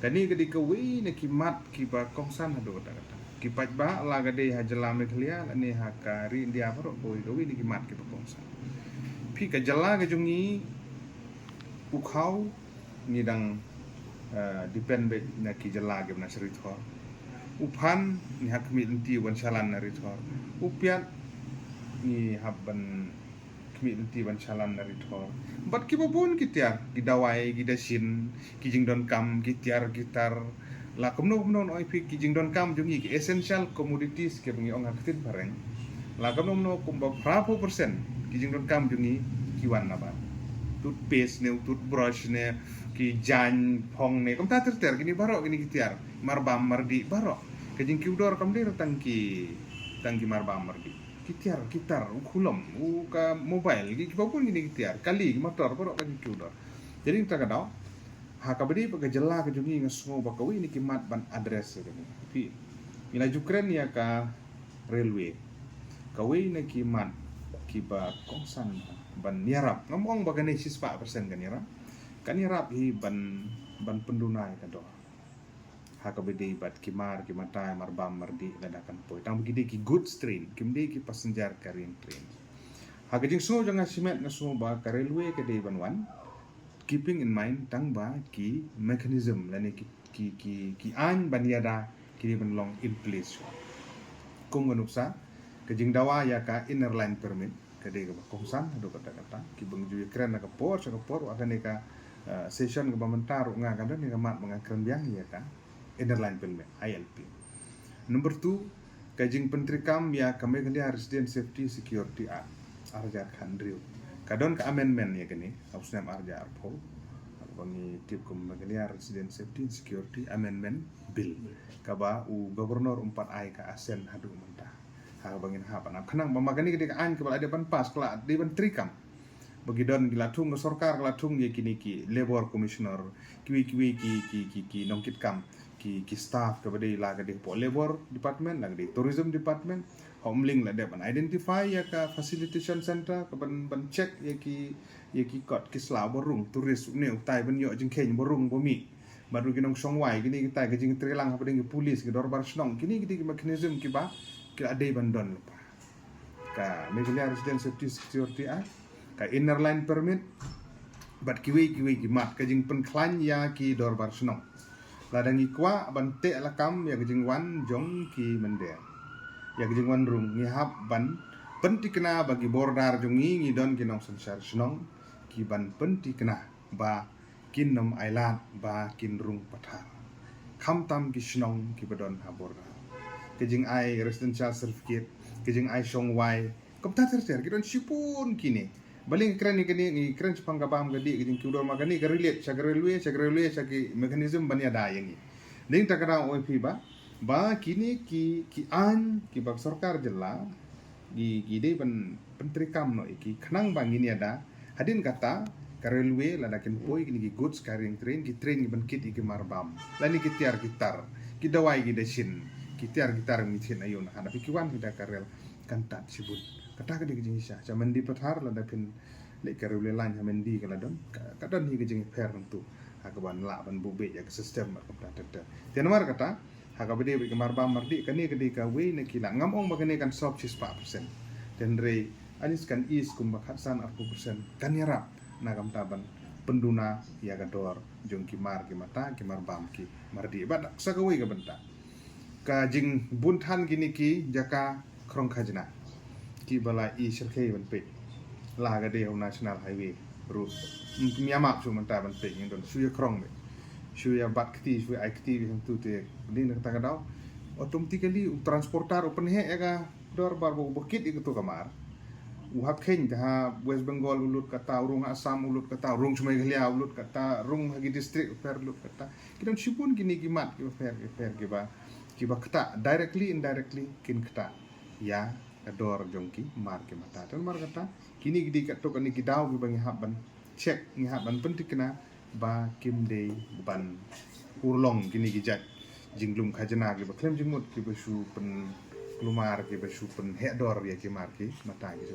Kani gadi kawi na kimat kiba kongsan hado kata kipat ba la gadi hajala meklia ni hakari dia paro kawi ni kimat kiba kongsan pi ka jala ga jungi ukhau ni dang depend be na ki jala ga na srithor upan ni hakmi inti wan salan na rithor upiat ni habban kmi inti wan salan na rithor bat ki babon kitiar gidawai gidasin kijing don kam kitiar gitar la kumno oi pi kijing don kam jungi ki essential commodities ke bengi ong aktin bareng la kumno kumba prapo persen kijing don kam jungi kiwan na ba toothpaste ne toothbrush ne ki jan phong ne kom ta ter gini baro gini kitiar marbam mardi baro kijing kiudor kam dir tangki marbam mardi kitiar gitar ukulom uka mobile gi pun gini kitiar kali motor poro kan kiudor jadi kita kadau hakabedi pakai jela ke jungi ngasmo bakawi ni kimat ban address ini tapi ila jukren ya ka railway kawi na kimat kiba kongsan ban nyarap ngomong bagane sispa persen kan nyarap hi ban pendunai kador hakabedi bat kimar kimata marbam mardi ladakan poi tang begidi ki good train kimde ki passenger carrying train hakajing so jangan simet ngaso ba ka railway ke de banwan keeping in mind tang ba ki mechanism lani ki an baniada ki ban long in place kung ganuksa kajing dawa ya ka inner line permit ke de ba kongsan do kata ki bangju kren na ka por akan ka session ke bamentar nga kan ni mat mangakren biang ya ka inner line permit ILP. Number 2 kajing pentrikam ya kami kali resident safety security act arjar khandriu kadon ka amendment ya kini harusnya arjar arpo bangi tip kum kali resident safety security amendment bill kaba u gubernur 4 ka asen hadu mentah ha bangin ha pan kenang mamagani ketika an kebal ada pan pas kala di pentrikam bagidon gilatung ke sorkar gilatung ye kini ki labor commissioner kiwi ki nongkit kam ki staff kepada laga di labor department laga di tourism department homeling la depan identify ya ka facilitation center ke ban check ya ki kot ki sla borung turis ne utai ban yo jing ken borung bomi baru ginong songwai gini kita ke jing trilang apa dengan polis ke dorbar snong kini ki mechanism ki ba ki ade bandon lupa ka megalia resident safety security act ka inner line permit bat kiwi ki mat ka jing penklan ya ki dorbar snong ladang ikwa bante lakam ya gejing wan jong ki mende ya gejing wan rung ngihap ban penti kena bagi bordar jongi ngidon kinong sensar snong ki ban penti kena ba kinom ailat ba kin rung pathar kham tam ki snong ki badon ha bordar gejing ai residential certificate gejing ai song wai kom ta ter kidon sipun kini baling keren ni keren sepang kabam gadi giding kiudor magani ka relate sa railway sa mechanism banya dayang ni ning takara oi ba kini ki an ki bag sarkar jella gi de ban pentrikam no iki khnang bang ini ada hadin kata ka railway ladakin poi kini ki goods carrying train ki train ban kit iki marbam lani ki tiar gitar ki dawai gi desin ki tiar gitar mithin ayun hada pikiwan kita karel kantat sibut kata ke dijing sya jaman di pathar la dapin le karule lan jaman di kala don kadon hi gejing per tentu hakaban la ban bube ya sistem kata tata tianmar kata hakabede be marba mardi kani kedi ka we ne kila ngamong bagane kan sob 6% dan re anis kan is kum bakhasan 40% kan yarap nagam taban penduna ya gador jong kimar ki mata kimar bam ki mardi bad sakawi ka benta ka jing buntan gini ki jaka krong khajna ki bala i sirkei ban pe la ga de national highway route miama chu man ta ban pe ngin don suya krong be suya bat kti suya akti yang tu te din ta ga daw automatically transportar open he ga dor bar bo bukit itu kamar uhap khen ha west bengal ulut kata urung asam ulut kata urung sumai glia ulut kata rung hagi district per ulut kata kidon sipun kini gimat ki per ki ba kata directly indirectly kin kata ya ador jongki mar ke mata tan mar kata kini gidi kat tok ni gidaw gi bangi haban check ni haban pentik kena ba kim de ban urlong kini gijat jinglum khajana gi ba klem jingmut ki ba su pen klumar ki ba su pen hedor ya ki mar ki mata gi